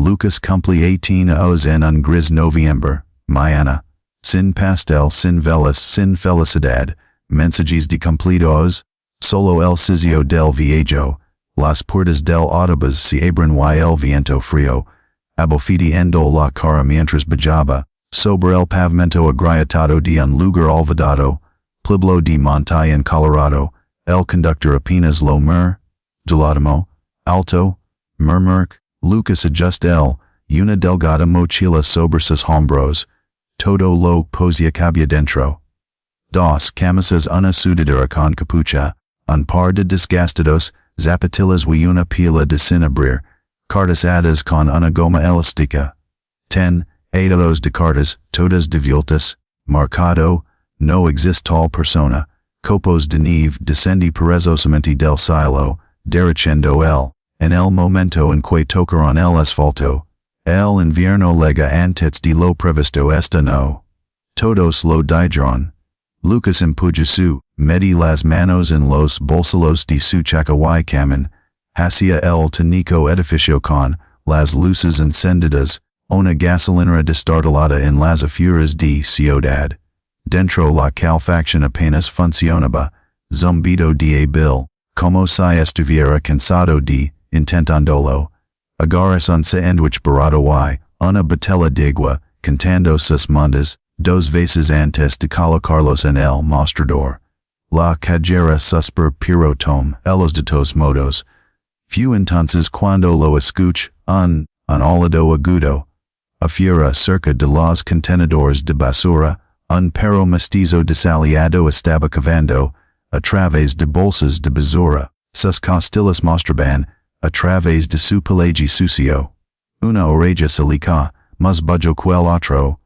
Lucas cumplió 18 años en un gris noviembre, mañana, sin pastel, sin velas, sin felicidad, mensajes de cumplidos, solo el sitio del viejo, las puertas del autobús se abren y el viento frío, abofeteando la cara mientras bajaba, sobre el pavimento agrietado de un lugar olvidado, pueblo de montaña en Colorado, el conductor apenas lo dilatamo, alto, murmurk, Lucas ajusta una delgada mochila sobre sus hombros, todo lo posia cabia dentro. Dos camisas, una sudadera con capucha, un par de desgastados zapatillas y una pila de sin abrir, cartas atadas con una goma elástica. 10 atados de cartas, todas devueltas, marcado, no existe tal persona, copos de nieve descendi perezosamente del cielo, derechendo en el momento en que tocaron el asfalto, el invierno llega antes de lo previsto esta no. Todos lo dijeron. Lucas empuja meti las manos en los bolsillos de su chaca y camin, hacia el técnico edificio con las luces encendidas, una gasolinera destartalada en las afueras de ciudad. Dentro la calefacción apenas funcionaba, zumbido de bill, como si estuviera cansado de intentándolo. Agarras un sandwich barato y una botella de agua, contando sus monedas, dos veces antes de colocarlos en el mostrador. La cajera suspir pero tome los datos modos. Few entonces cuando lo escuch, un olado agudo. Afuera cerca de los contenedores de basura, un perro mestizo desaliado estaba cavando, a través de bolsas de basura, sus costillas mostraban, a través de su pelaje sucio. Una oreja salica, mas budjo quel otro.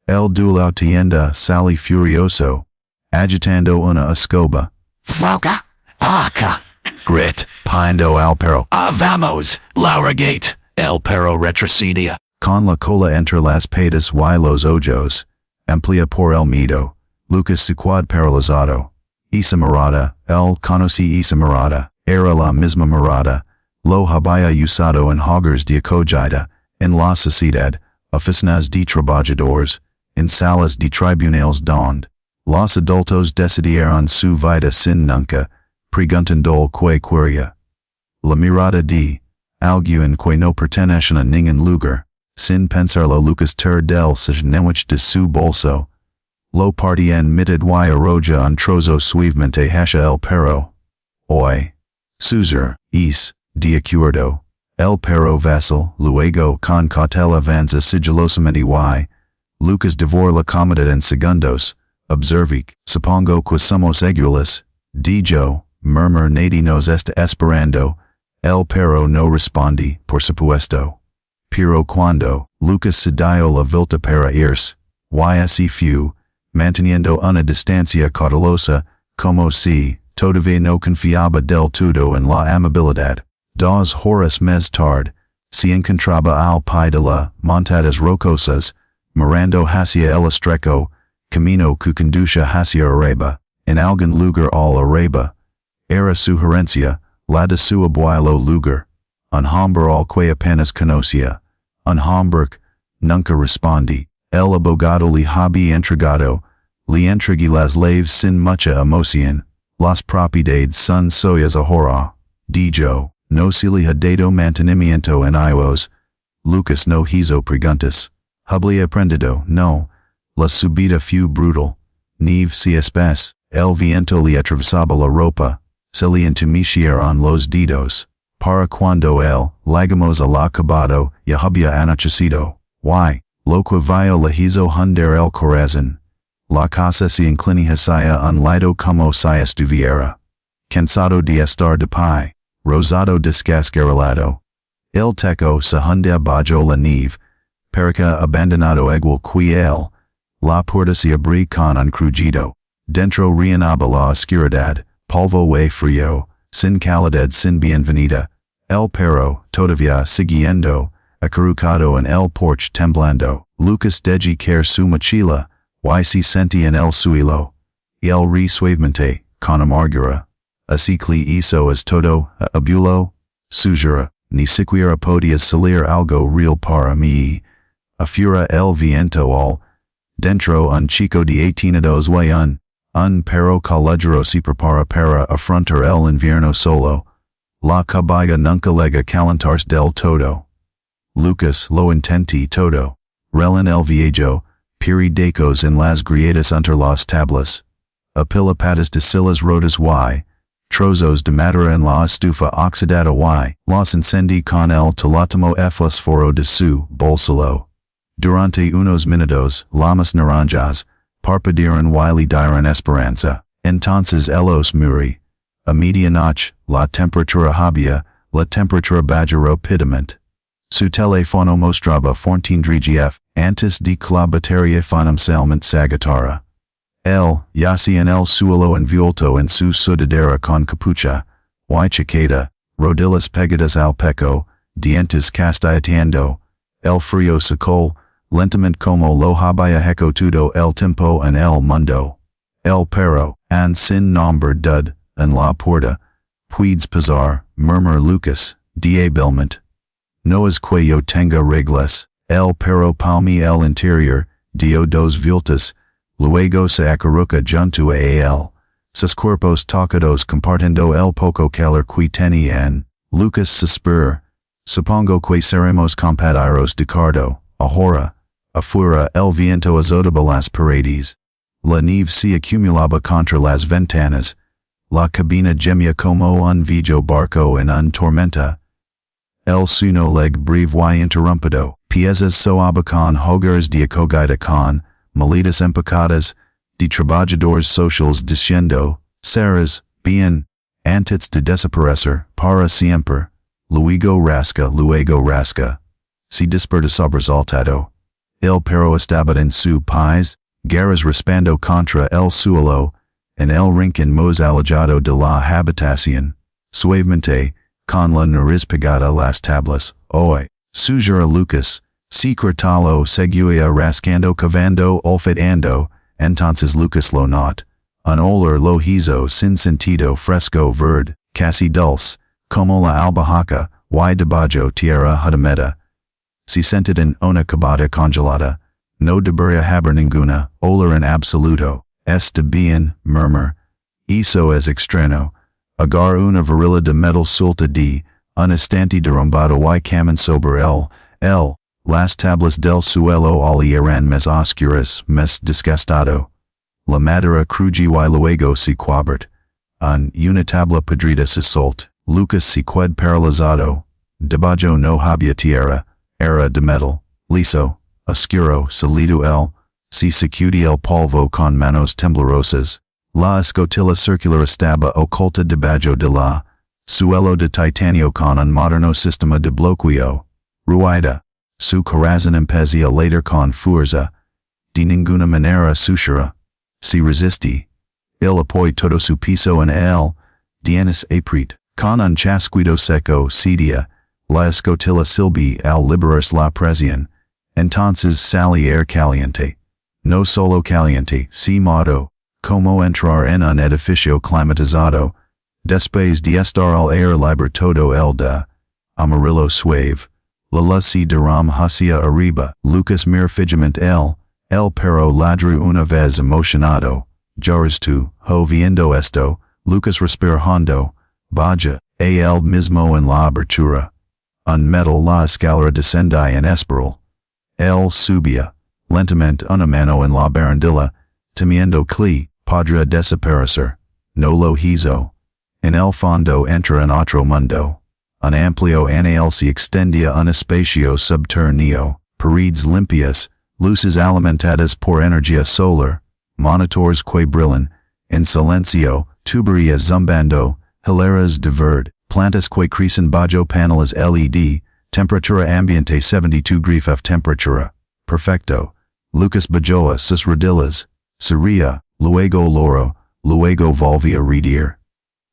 El duelo tienda sali furioso, agitando una escoba. Foca, acá, Grit, pindo al perro. vamos, largate, el perro retrocedía. Con la cola entre las patas y los ojos, amplia por el miedo, Lucas su quad paralizado. Esa mirada, él conocí esa mirada, era la misma mirada, lo había usado en hogares de acogida, en la sociedad, oficinas de trabajadores, en salas de tribunales donde los adultos decidieron su vida sin nunca, preguntando que quería. La mirada de alguien que no pertenece a ningún lugar, sin pensarlo Lucas del sejnewich de su bolso. Lo partía en mitad y arroja un trozo suavemente hacia el perro. Hoy. Susur, de acuerdo. El perro vasil, luego con cautela avanza sigilosamente y Lucas devora la comida en segundos. Observic, supongo que somos iguales. Dijo, murmur nadie nos está esperando. El perro no responde, por supuesto. Pero cuando Lucas se dio la vuelta para irse, y así fue, manteniendo una distancia cautelosa, como si todavía no confiaba del todo en la amabilidad. Dos horas más tarde, se encontraba al pie de la montadas rocosas, mirando hacia el estrecho, camino que conduce hacia Araba, en algún lugar al Araba. Era su herencia, la de su abuelo lugar. Un hombre al que apenas conocía. Un hombre, nunca respondí. El abogado le había entregado, le entregué las llaves sin mucha emoción. Las propiedades son suyas ahora. Dijo, no se le ha dado mantenimiento en ellos. Lucas no hizo preguntas. Había aprendido, no. La subida fue brutal. Nieve se espesa, el viento le atravesaba la ropa, se le entumecieron los dedos. Para cuando llegamos al acabado, ya había anochecido. Y, lo que vio le hizo hundir el corazón. La casa se inclina hacia un lado como si estuviera cansado de estar de pie, rosado descascarelado. El techo se hundía bajo la nieve, perica abandonado igual que él. La puerta se abría con un crujido. Dentro reinaba la oscuridad, polvo y frío, sin calidad sin bienvenida. El perro, todavía siguiendo, acurrucado en el porche temblando. Lucas dejó caer su mochila, y se sentía en el suelo. El rí suavemente, con amargura. Así que hizo es todo, abuelo. Sujura, ni siquiera podía salir algo real para mí. Afuera el viento al dentro un chico de 18 way un perro calogero se prepara para afrontar el invierno solo. La caballa nunca llega calentarse del todo. Lucas lo intenti todo. Relin el viejo, periódicos en las grietas entre las tablas. Apilapadas de sillas rotas y trozos de madera en la estufa oxidada y los encendí con el teléfono fósforo de su bolsillo. Durante unos minutos, las naranjas parpadearon y le dieron esperanza. Entonces ellos muri. A medianoche, la temperatura había, la temperatura bajó rápidamente. Su teléfono mostraba 14 antes de que la batería finalmente se agotara. Él yacía en el suelo envuelto en su sudadera con capucha, y chaqueta, rodillas pegadas al pecho, dientes castañeteando, el frío secol, lentamente como lo había hecho todo el tiempo en el mundo. El perro, and sin nombre dud, en la puerta, puedes pasar, murmur Lucas, débilmente. No es que yo tenga reglas, el perro palme el interior, dio dos vueltas, luego se acurruca junto a él, sus cuerpos tocados compartiendo el poco calor que tenían. Lucas suspira, supongo que seremos compañeros de cardo, ahora. Afuera el viento azotaba las paredes. La nieve se acumulaba contra las ventanas. La cabina gemía como un viejo barco en una tormenta. El sueño leg breve y interrumpido. Piezas soaba con hogares de acogida con maletas empacadas, de trabajadores sociales diciendo, serás bien, antes de desaparecer, para siempre. Luego rasca. Se desperta sobresaltado. El perro estaba en su país, garras raspando contra el suelo, en el rincón más alejado de la habitación, suavemente, con la nariz pegada a las tablas. Hoy, sugera Lucas, secreto seguía rascando cavando olfateando, entonces Lucas lo not. Un olor lo hizo sin sentido fresco verde, casi dulce, como la albahaca, y debajo tierra húmeda. Se sented en una cabada congelada, no debería haber ninguna olor en absoluto. Está bien, murmur. Eso es extraño. Agar una varilla de metal suelta de un estante derrumbado y camin sobre las tablas del suelo al eran más oscuras, más desgastado. La madera cruje y luego se quebró. Una tabla podrida se soltó. Lucas se quedó paralizado. Debajo no había tierra. Era de metal, liso, oscuro, salido se sacudía el polvo con manos temblorosas. La escotilla circular estaba oculta debajo de la suelo de titanio con un moderno sistema de bloqueo. Ruida. Su corazón empezó a latir con fuerza. De ninguna manera susurra. Se resistí. Il apoyó todo su piso en él. Dienes apret. Con un chasquido seco cedía. La escotilla silbi al liberarse la presión. Entonces sale air caliente. No solo caliente, si modo, como entrar en un edificio climatizado. Después de estar al aire libre todo el día. Amarillo suave. La luz se derrama hacia arriba. Lucas mira fijamente el perro ladró una vez emocionado. Lloras tú, viendo esto. Lucas respira hondo. Vaya, el mismo en la abertura. Un metal la escalera descendía en espiral. Él subía, lentamente una mano en la barandilla, temiendo que podría desaparecer. No lo hizo. En el fondo entra en otro mundo. Un amplio anel se extendía un espacio subterráneo, paredes limpias, luces alimentadas por energía solar, monitores que brillan, en silencio, tuberías zumbando, hileras de verde. Plantas que crecen bajo paneles LED, temperatura ambiente 72 grados temperatura. Perfecto. Lucas bajó sus rodillas, sería, luego loro, luego volvía a reír.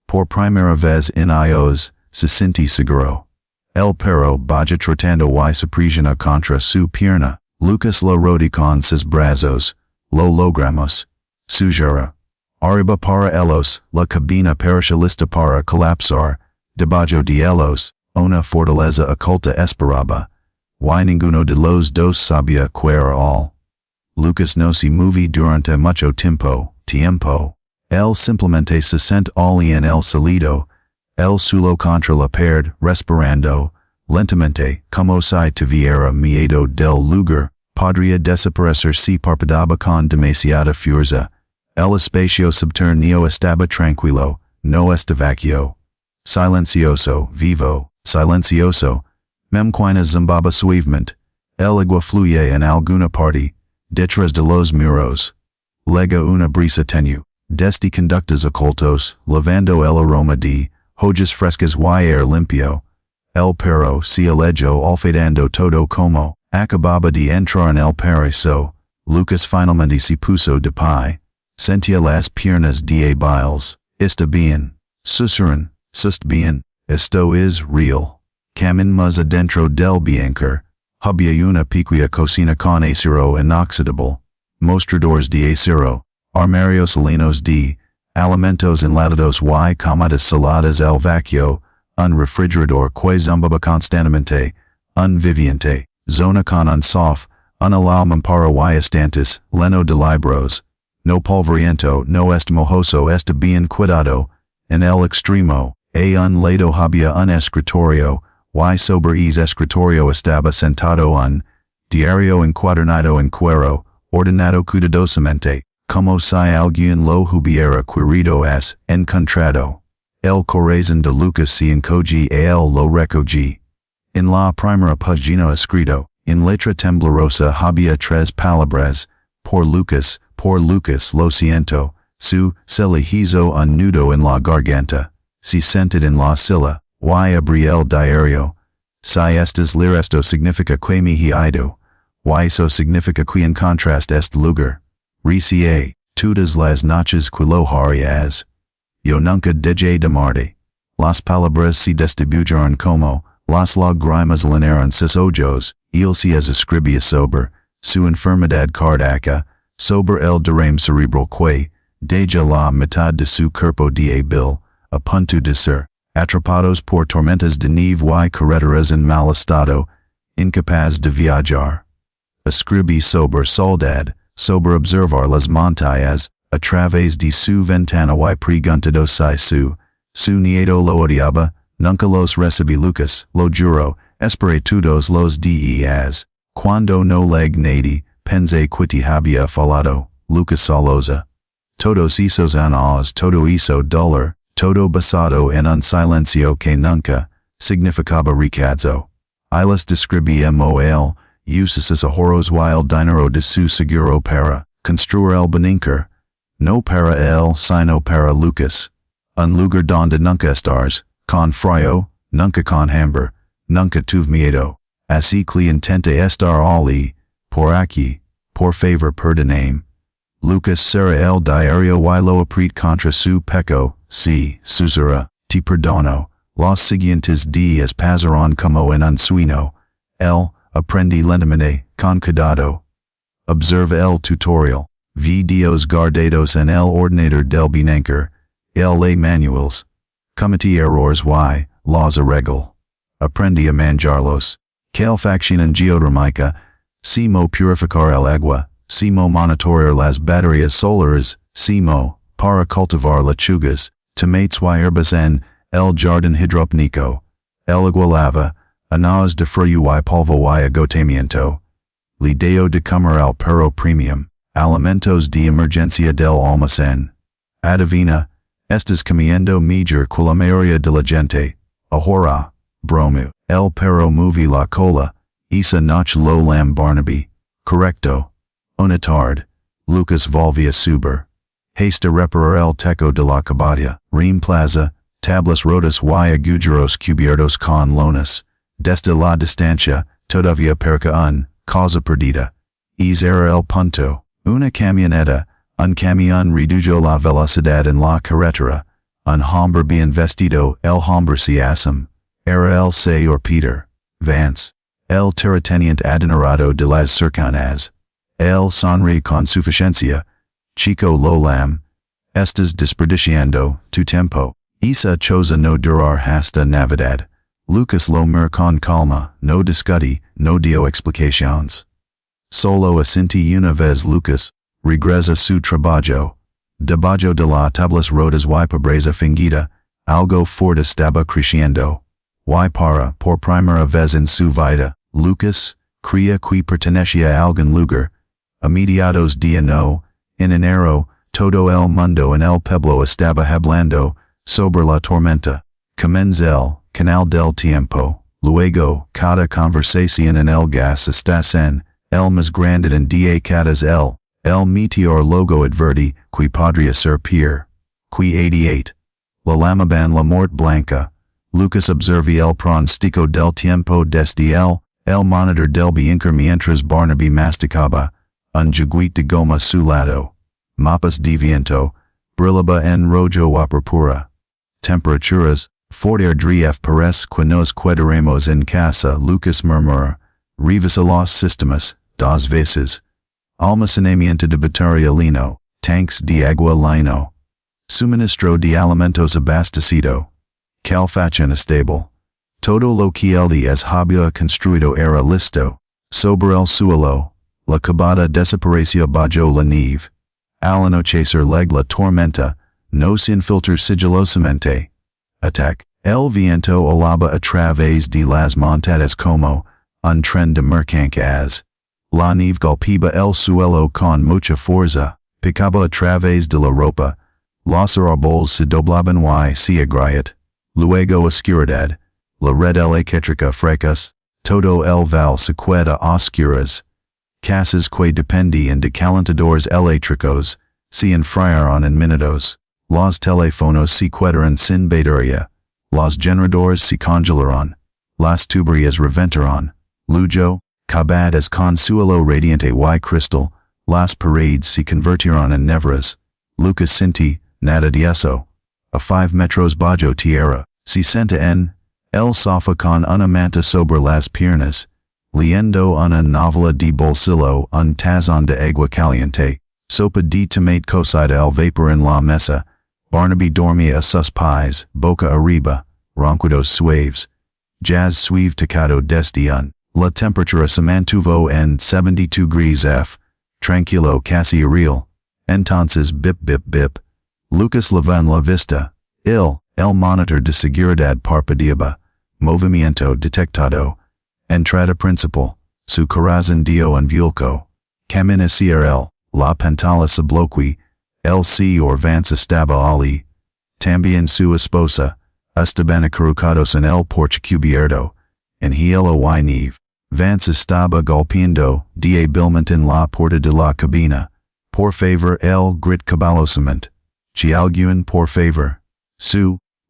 Por primera vez en años, se sintió seguro. El perro baja tratando y se presiona contra su pierna. Lucas lo rodea con sus brazos. Lo logramos. Sugera. Arriba para ellos, la cabina parece lista para colapsar. Debajo de ellos, Una fortaleza oculta esperaba. Y ninguno de los dos sabía qué era all. Lucas no se movie durante mucho tiempo. Él simplemente se sent all en el salido. El suelo contra la pared, respirando lentamente, como si tuviera miedo del lugar. Podría desaparecer si parpadeaba con demasiada fuerza. El espacio subterráneo estaba tranquilo, no está vacío. Silencioso, vivo, silencioso. Memquina zumbaba suavemente. El agua fluye en alguna parte, detrás de los muros. Lega una brisa tenue, desde conductos ocultos, lavando el aroma de hojas frescas y aire limpio. El perro se alejó olfateando todo como acababa de entrar en el paraíso. Lucas finalmente se puso de pie. Sentía las piernas débiles. Está bien. Susurran. Sust bien. Esto es real. Camin más adentro del búnker. Había una pequeña cocina con acero inoxidable. Mostradores de acero. Armarios llenos de alimentos enlatados y comidas saladas al vacío. Un refrigerador que zumbaba constantemente. Un viviente. Zona con un soft. Un alarma para y estantes, lleno de libros. No polvoriento, no est mojoso, está bien cuidado. En el extremo, un lado había un escritorio, y sobre ese escritorio estaba sentado un diario encuadernado en cuero, ordenado cuidadosamente, como si alguien lo hubiera querido as encontrado. El corazón de Lucas se encogí a él lo recogí. En la primera página escrito, en letra temblorosa había tres palabras, por Lucas lo siento, se le hizo un nudo en la garganta, se sented en la silla, y abrió el diario. Si estas esto significa que me he ido, y eso significa que encontraste este lugar. Recié, todas las noches que lo harías. Yo nunca dejé de amarte. Las palabras se distribuyeron como las lágrimas llenaron sus ojos. Él se escribía sobre su enfermedad cardíaca, sobre el derrame cerebral que, desde la mitad de su cuerpo débil, a punto de ser atrapados por tormentas de nieve y carreteras en mal estado, incapaz de viajar. Escribí sobre soledad, sobre observar las montañas, a través de su ventana y preguntado si su nieto lo odiaba. Nunca los recibí. Lucas, lo juro, esperé todos los días. Cuando no leg nadie, pensé que te había fallado. Lucas Soloza. Todos esos años, todo eso dolor, todo basado en un silencio que nunca significaba recazo. Y les describíamos el usos ahorros y el dinero de su seguro para construir el búnker. No para él, sino para Lucas. Un lugar donde nunca estás, con frío, nunca con hambre, nunca tuve miedo. Así que intenta estar allí, por aquí, por favor perdoname. Lucas será el diario y lo aprete contra su peco, si, susurra, te perdono. Los siguientes días pasaron como en un sueño. Él, aprendí lentamente, con cuidado. Observa el tutorial. Videos guardados en el ordenador del búnker. El manuals. Comete errores y los arreglo. Aprendí a manjarlos. Calefacción en geodérmica. Simo purificar el agua. Simo monitorear las baterías solares. Simo, para cultivar lechugas, tomates y herbas en el jardín hidropónico. El agua lava. Años de frío y polvo y agotamiento. Lideo de comer el perro premium. Alimentos de emergencia del almacén. Adivina. Estás comiendo mejor que la mayoría de la gente. Ahora, bromo. El perro movie la cola. Esa noche lo lam Barnaby. Correcto. Una tarde. Lucas volvía a subir. Haste reparar el techo de la cabaña. Plaza. Tablas rotas y agujeros cubiertos con lonas. Desde la distancia, todavía perca un cosa perdida. Era el punto. Una camioneta. Un camión redujo la velocidad en la carretera. Un hombre bien vestido, el hombre se asom. Era el señor Peter Vance. El terrateniente adinerado de las cercanas. El sonríe con suficiencia. Chico lo lam. Estás desperdiciando tu tiempo. Esa chose no durar hasta Navidad. Lucas lo mer con calma, no discuti, no dio explicaciones. Solo asinti una vez Lucas, regresa su trabajo. Debajo de la tablas rodas y pobreza fingida, algo fuerte estaba creciendo. Y para, por primera vez en su vida, Lucas, cría que pertenecía a algún lugar. A mediados de no, en enero, todo el mundo en el pueblo estaba hablando sobre la tormenta. Comienza el canal del tiempo. Luego, cada conversación en el gas está en el más grande en décadas el meteor logo adverti que podría ser peor. Que 88. La llamaban la Muerte Blanca. Lucas observi el pronóstico del tiempo desde el monitor del búnker mientras Barnaby masticaba un juguete de goma a su lado. Mapas de viento, brillaba en rojo a purpura. Temperaturas, F parece que nos quedaremos en casa. Lucas murmura, revisa los sistemas, dos veces. Almacenamiento de batería lino, tanks de agua lino. Suministro de alimentos abastecido. Calefacción estable. Todo lo que el es había construido era listo. Sobre el suelo, la cabada desapareció bajo la nieve. Al anochecer la tormenta, nos infiltra sigilosamente. Attack. El viento olaba a través de las montadas como un tren de mercancías. La nieve golpeaba el suelo con mucha fuerza, picaba a través de la ropa. Los árboles se doblaban y se agriet. Luego oscuridad. La red eléctrica fracas. Todo el val se queda a oscuras. Casas que dependían de calentadores eléctricos se enfriaron en minutos. Los teléfonos se quedaron sin batería. Los generadores se congelaron. Las tuberías reventaron. Luego, cabadas con suelo radiante y cristal, las paredes se convirtieron en neveras. Lucas sinti, nada de eso. A 5 metros bajo tierra, se senta en el sofá con una manta sobre las piernas, leyendo una novela de bolsillo, un tazón de agua caliente, sopa de tomate cocida al vapor en la mesa. Barnaby dormía a sus pies, boca arriba, ronquidos suaves. Jazz suave tocado desde la temperatura se mantuvo en 72 degrees F, tranquilo casi real. Entonces bip bip bip. Lucas levantó la vista. El monitor de seguridad parpadeaba. Movimiento detectado. Entrada principal. Su corazón dio un vuelco. Camina hacia la pantalla se bloqueó. El señor Vance estaba allí. También su esposa. Estaban acurrucados en el porche cubierto. En hielo y nieve. Vance estaba golpeando débilmente en la puerta de la cabina. Por favor, el grit cabalosamente. Si alguien por favor.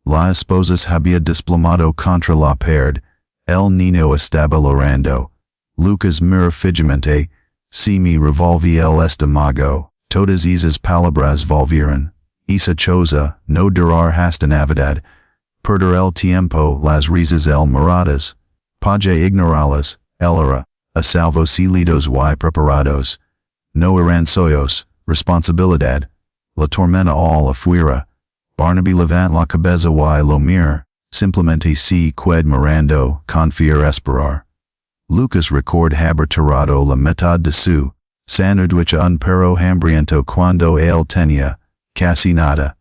La esposa había desplomado contra la pared. El niño estaba llorando. Lucas miró fijamente. Si me revolví el estómago. Todas esas palabras volvieron. Esa chose, no durar hasta Navidad. Perder el tiempo, las risas el miradas. Paje ignorarlas, el a salvo si lidos y preparados. No eran suyos, responsabilidad. La tormenta all afuera. Barnaby levant la cabeza y lo mira, simplemente se qued mirando, confiar esperar. Lucas record haber tirado la mitad de su sandwich un perro hambriento cuando él tenía casi nada.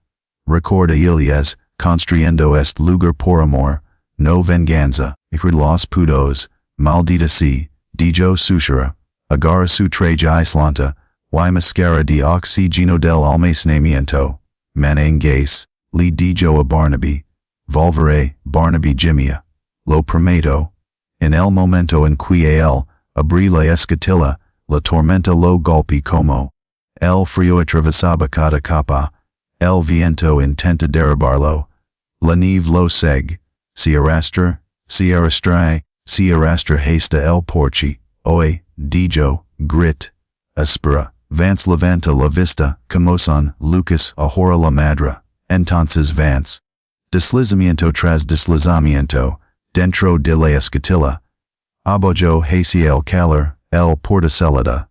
Record a Ilias, construyendo este lugar por amor, no venganza, los putos, maldita sea, dijo sushara, agarra su traje aislante, y mascara de oxígeno del almacenamiento, manangas, le dijo a Barnaby, volveré, Barnaby gemía, lo prometo. En el momento en que él abrí la escotilla, la tormenta lo golpe como el frío atravesaba cada capa, el viento intenta derribarlo, la nieve lo segue, se arrastra hasta el porche, hoy, dijo, grit, espera, Vance levanta la vista, como son, Lucas, ahora la madre, entonces Vance. Deslizamiento tras deslizamiento, dentro de la escotilla. Abojo hacia el calor, el portacelada.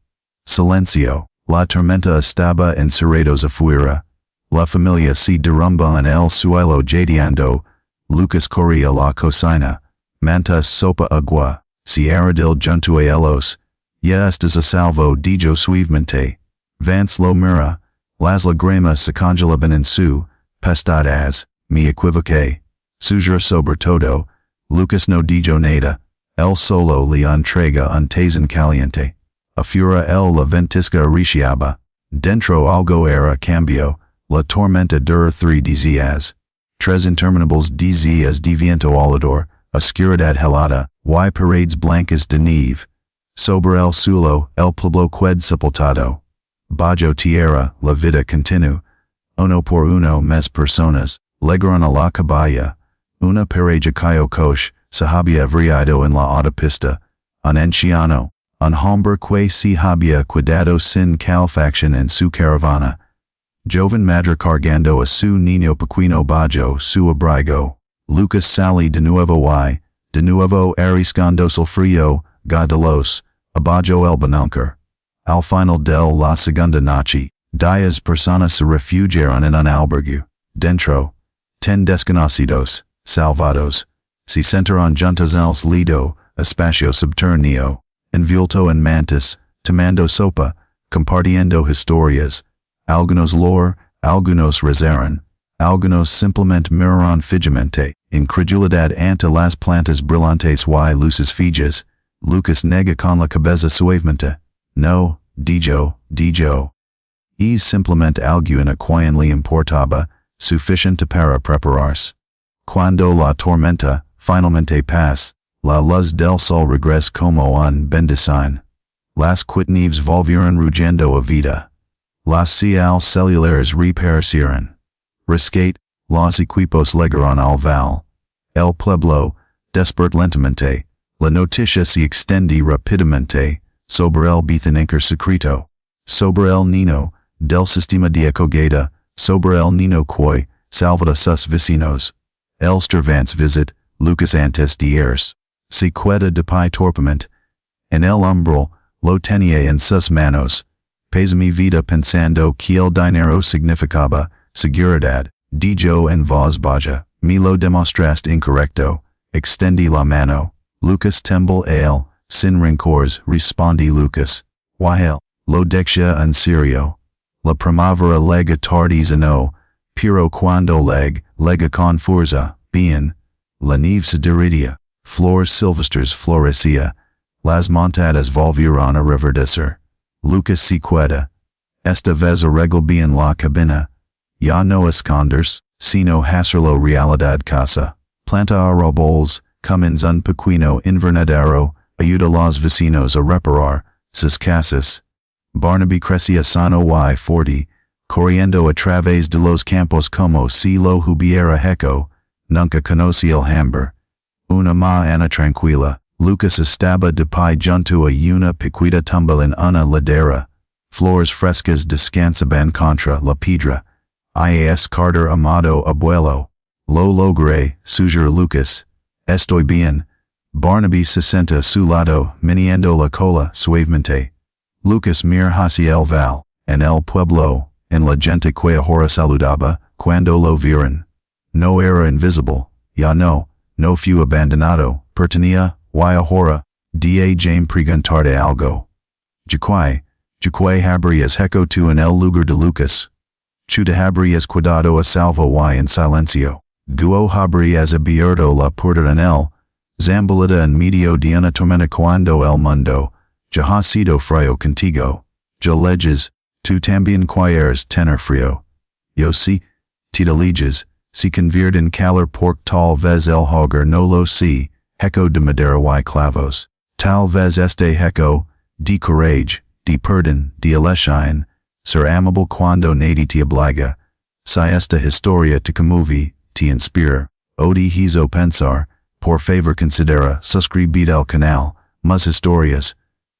Silencio, la tormenta estaba encerrados afuera. La familia se derrumba en el suelo jadeando. Lucas corría a la cocina. Mantas sopa agua, Sierra del junto a elos, ya estas a salvo dijo suavemente, Vance lo mira, las lagrima se congelaban en su, pestadas, me equivoqué, sujura sobre todo, Lucas no dijo nada, el solo le entrega un tazón caliente, afura el la ventisca ariciaba, dentro algo era cambio, la tormenta dura 3 días, tres interminables días de viento volador, oscuridad helada, y paredes blancas de nieve, sobre el suelo, el pueblo qued sepultado, bajo tierra, la vida continua, uno por uno mes personas, llegaron a la caballa, una pareja cayó coche, se había vriado en la autopista, un anciano, un hombre que se había quedado sin calefacción en su caravana, joven madre cargando a su niño pequeño bajo su abrigo, Lucas sale de nuevo arriscándose el frío, gadelos, abajo el búnker. Al final de la segunda noche, 10 personas se refugiaron en un albergue. Dentro, 10 desconocidos, salvados, se sentaron juntos en el lido, espacio subterráneo, envuelto en mantas, tomando sopa, compartiendo historias. Algunos lore, algunos rezaron, algunos simplemente miraron fijamente, incredulidad ante las plantas brillantes y luces fijas. Lucas nega con la cabeza suavemente. No, dijo. Es simplemente algo en a quien le importaba, suficiente para prepararse. Cuando la tormenta, finalmente pasa, la luz del sol regresa como un bendición. Las quitnieves volvieron rugendo a vida. Las señales celulares reaparecieron. Rescate, los equipos llegaron al val. El pueblo, despert lentamente. La noticia se extendí rápidamente, sobre el bicentenio secreto, sobre el niño, del sistema de acogida, sobre el niño que, salvada sus vecinos. El Stervance visit, Lucas antes de irse, se queda de pie torpemente. En el umbral, lo tenía en sus manos. Pesa mi vida pensando que el dinero significaba, seguridad, dijo en voz baja, me lo demostraste incorrecto, extendí la mano. Lucas tembló a él, sin rencores, respondi Lucas. While, lo dexia en serio. La primavera lega tardizano, pero cuando lega con fuerza, bien. La nieve se derretía, flores silvestres florecía, las montadas volvieron a reverdecer. Lucas se queda. Esta vez arreglo bien la cabina. Ya no esconderse, sino hacerlo realidad casa. Planta árboles, Cummins un pequeño invernadero, ayuda a los vecinos a reparar sus casas. Barnaby crecía sano y forte, corriendo a través de los campos como si lo hubiera hecho, nunca conocí el hambre. Una mañana tranquila, Lucas estaba de pie junto a una pequeña tumba en una ladera. Flores frescas descansaban contra la piedra. Ias Carter amado abuelo. Lo logré, sujura Lucas. Estoy bien. Barnaby se senta a su lado, meneando la cola suavemente. Lucas mira hacia el val, en el pueblo, en la gente que ahora saludaba, cuando lo vieron. No era invisible, ya no fue abandonado, pertenía, y ahora, da James preguntarde algo. Jaque habrías hecho tú en el lugar de Lucas. Chuta habrías cuidado a salvo y en silencio. Duo habrías abierto la puerta en él, zambolita en medio de una tormenta cuando el mundo, ya ha sido frío contigo. Ya leges, tú también quieres tener frío. Yo sí, te deliges, se convierte en calor porque tal vez el hogar no lo sé, hecho de madera y clavos. Tal vez este hecho, de courage, de perdón, de elección, ser amable cuando nadie te obliga. Si esta historia te conmueve, te inspira, o te hizo pensar, por favor considera suscribir al canal, más historias.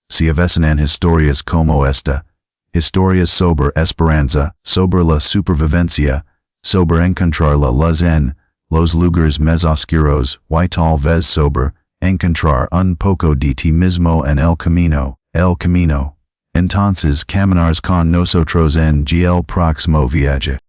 Si avesanan historias como esta, historias sobre esperanza, sobre la supervivencia, sobre encontrar la luz en los lugares más oscuros, y tal vez sobre encontrar un poco de ti mismo en el camino. Entonces caminarás con nosotros en el próximo viaje.